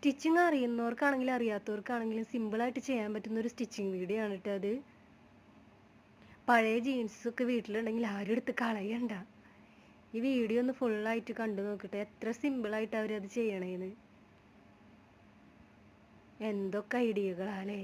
Stitching അറിയുന്നവർക്കാണെങ്കിലും അറിയാത്തവർക്കാണെങ്കിലും സിമ്പിളായിട്ട് ചെയ്യാൻ പറ്റുന്ന ഒരു സ്റ്റിച്ചിങ് വീഡിയോ ആണ് കേട്ടോ അത്. പഴയ ജീൻസൊക്കെ വീട്ടിലുണ്ടെങ്കിൽ ആരും എടുത്ത് കളയണ്ട. ഈ വീഡിയോ ഒന്ന് ഫുള്ളായിട്ട് കണ്ടു നോക്കട്ടെ, എത്ര സിമ്പിളായിട്ട് അവരത് ചെയ്യണേന്ന്. എന്തൊക്കെ ഐഡിയകളാല്ലേ.